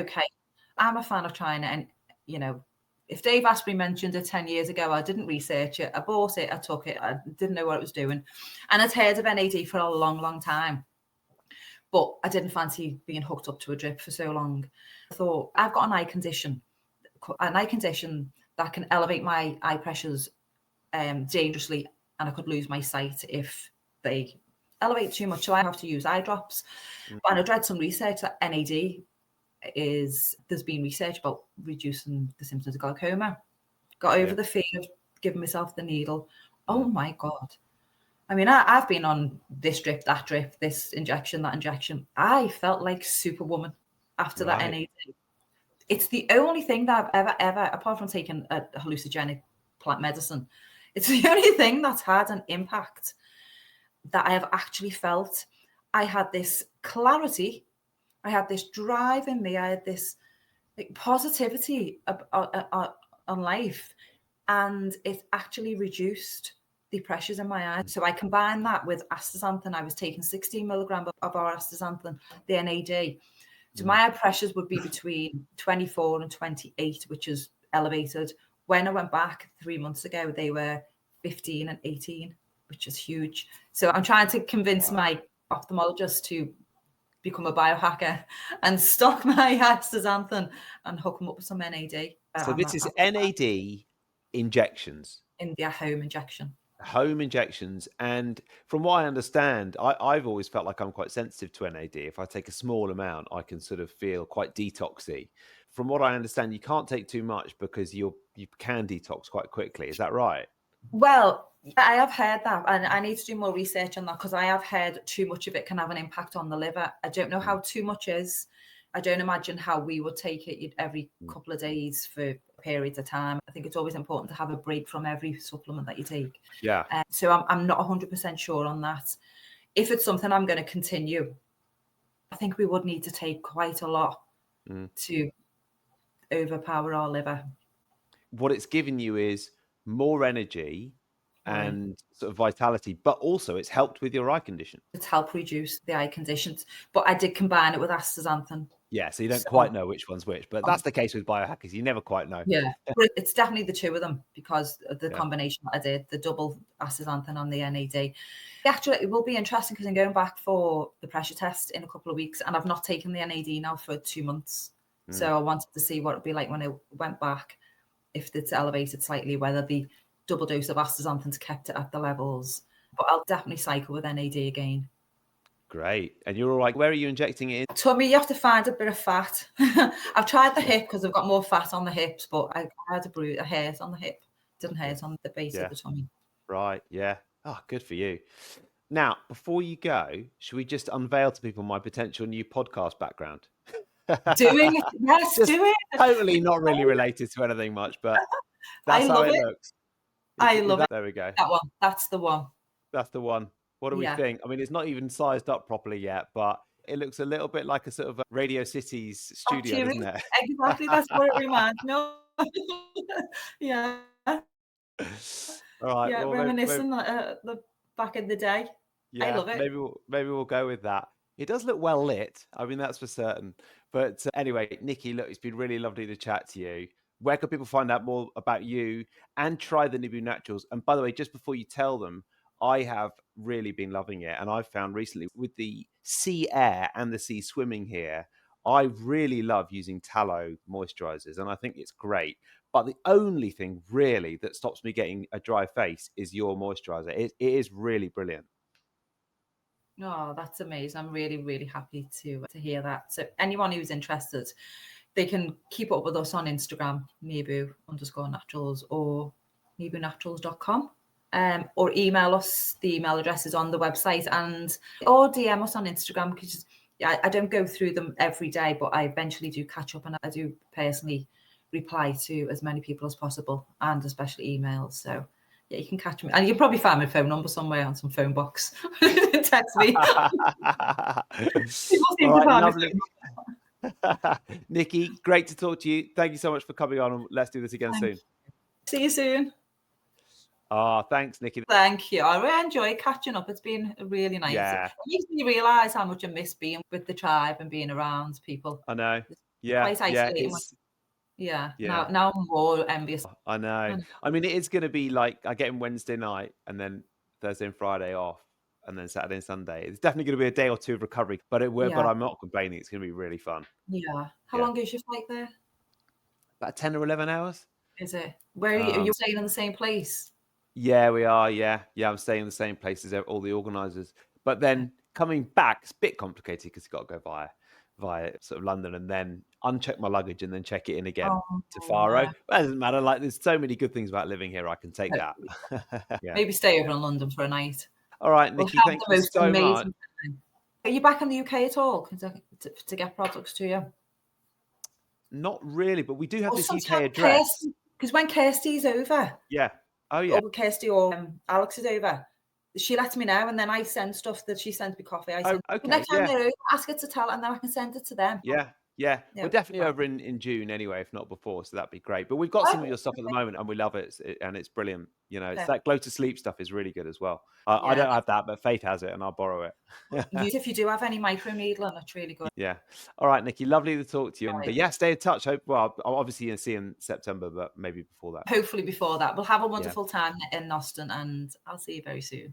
okay, I'm a fan of trying it. And, you know, if Dave Asprey mentioned it 10 years ago, I didn't research it. I bought it, I took it, I didn't know what it was doing. And I'd heard of NAD for a long, long time. But I didn't fancy being hooked up to a drip for so long. I thought, I've got an eye condition that can elevate my eye pressures dangerously, and I could lose my sight if they elevate too much. So I have to use eye drops. And I've read some research that NAD there's been research about reducing the symptoms of glaucoma. Got over the fear of giving myself the needle. Oh my God. I mean, I've been on this drip, that drip, this injection, that injection. I felt like Superwoman after that NAD. It's the only thing that I've ever, apart from taking a hallucinogenic plant medicine, it's the only thing that's had an impact that I have actually felt. I had this clarity. I had this drive in me. I had this positivity on life, and it actually reduced the pressures in my eyes. So I combined that with astaxanthin. I was taking 16 milligrams of our astaxanthin, the NAD. So my eye pressures would be between 24 and 28, which is elevated. When I went back 3 months ago, they were 15 and 18, which is huge. So I'm trying to convince my ophthalmologist to become a biohacker and stock my astaxanthin and hook them up with some NAD. So this is NAD injections. In their home injection. Home injections. And from what I understand, I've always felt like I'm quite sensitive to NAD. If I take a small amount, I can sort of feel quite detoxy. From what I understand, you can't take too much because you can detox quite quickly. Is that right? Well, I have heard that, and I need to do more research on that, because I have heard too much of it can have an impact on the liver. I don't know how too much is. I don't imagine how we would take it every couple of days for periods of time. I think it's always important to have a break from every supplement that you take. Yeah. So I'm not 100% sure on that. If it's something I'm going to continue, I think we would need to take quite a lot to overpower our liver. What it's given you is more energy and sort of vitality, but also it's helped with your eye condition. It's helped reduce the eye conditions, but I did combine it with astaxanthin. Yeah, so you don't quite know which one's which, but that's the case with biohackers. You never quite know. Yeah, but it's definitely the two of them, because of the combination that I did, the double astaxanthin on the NAD. Actually, it will be interesting because I'm going back for the pressure test in a couple of weeks, and I've not taken the NAD now for 2 months. So I wanted to see what it'd be like when I went back, if it's elevated slightly, whether the double dose of astaxanthin's kept it at the levels. But I'll definitely cycle with NAD again. Great. And you're all right. Where are you injecting it in? Tummy, you have to find a bit of fat. I've tried the hip because I've got more fat on the hips, but I had a hurt on the hip. Didn't hurt on the base of the tummy. Right. Yeah. Oh, good for you. Now, before you go, should we just unveil to people my potential new podcast background? Doing it. Yes, do it. Totally not really related to anything much, but that's how it looks. I love it. There we go. That one. That's the one. That's the one. What do we think? I mean, it's not even sized up properly yet, but it looks a little bit like a sort of Radio City's studio, doesn't it? Exactly. That's what it reminds me of. Yeah. All right. Yeah, well, reminiscing the back in the day. Yeah, I love it. Maybe we'll go with that. It does look well lit. I mean, that's for certain. But anyway, Nici, look, it's been really lovely to chat to you. Where can people find out more about you and try the Nibu Naturals? And by the way, just before you tell them, I have really been loving it. And I've found recently with the sea air and the sea swimming here, I really love using tallow moisturizers. And I think it's great. But the only thing really that stops me getting a dry face is your moisturizer. It is really brilliant. Oh, that's amazing. I'm really, really happy to hear that. So anyone who's interested, they can keep up with us on Instagram, Nibu_naturals or nibunaturals.com. Or email us. The email address is on the website, or DM us on Instagram, because I don't go through them every day, but I eventually do catch up, and I do personally reply to as many people as possible, and especially emails. So yeah, you can catch me, and you can probably find my phone number somewhere on some phone box. Text me. Nici, great to talk to you. Thank you so much for coming on, and let's do this again soon. See you soon. Thanks, Nici. Thank you. I really enjoy catching up. It's been really nice. Yeah. It makes me realise how much I miss being with the tribe and being around people. I know. Yeah, quite yeah, isolating. it's Yeah. yeah. Now I'm more envious. I know. I mean, it is gonna be like I get in Wednesday night and then Thursday and Friday off, and then Saturday and Sunday. It's definitely gonna be a day or 2 of recovery, but Yeah, I'm not complaining. It's gonna be really fun. yeah. How Yeah. long is your flight there? About 10 or 11 hours. Is it? Where are you Um, staying in the same place? yeah, we are. Yeah. Yeah, I'm staying in the same place as all the organisers. But Okay. then coming back, it's a bit complicated because you've got to go via sort of London and then uncheck my luggage and then check it in again Oh, to no. Faro. But it doesn't matter. Like, there's so many good things about living here. I can take that. Hopefully. Yeah. Maybe stay over in London for a night. All right, We'll Nici, have thank the you most so much. amazing time. Are you back in the UK at all to get products to you? Not really, but we do have Or this UK sometimes address. Kirsty, because when Kirsty's over, Yeah. Oh, yeah. or Kirsty or Alex is over, she lets me know, and then I send stuff that she sends me coffee. I Oh, send the okay. next time Yeah. they're over, ask her to tell, and then I can send it to them. Yeah. Yeah. Yeah. We're definitely Well, over in June anyway, if not before. So that'd be great. But we've got some of your stuff at the moment and we love it. And it's brilliant. You know, it's okay. that glow to sleep stuff is really good as well. I Yeah. don't have that, but Faith has it and I'll borrow it. Use if you do have any micro needling, it's really good. Yeah. All right, Nici, lovely to talk to you. And Right. yeah, stay in touch. Well, I'll obviously see you in September, but maybe before that. Hopefully before that. We'll have a Yeah. wonderful time in Austin, and I'll see you very soon.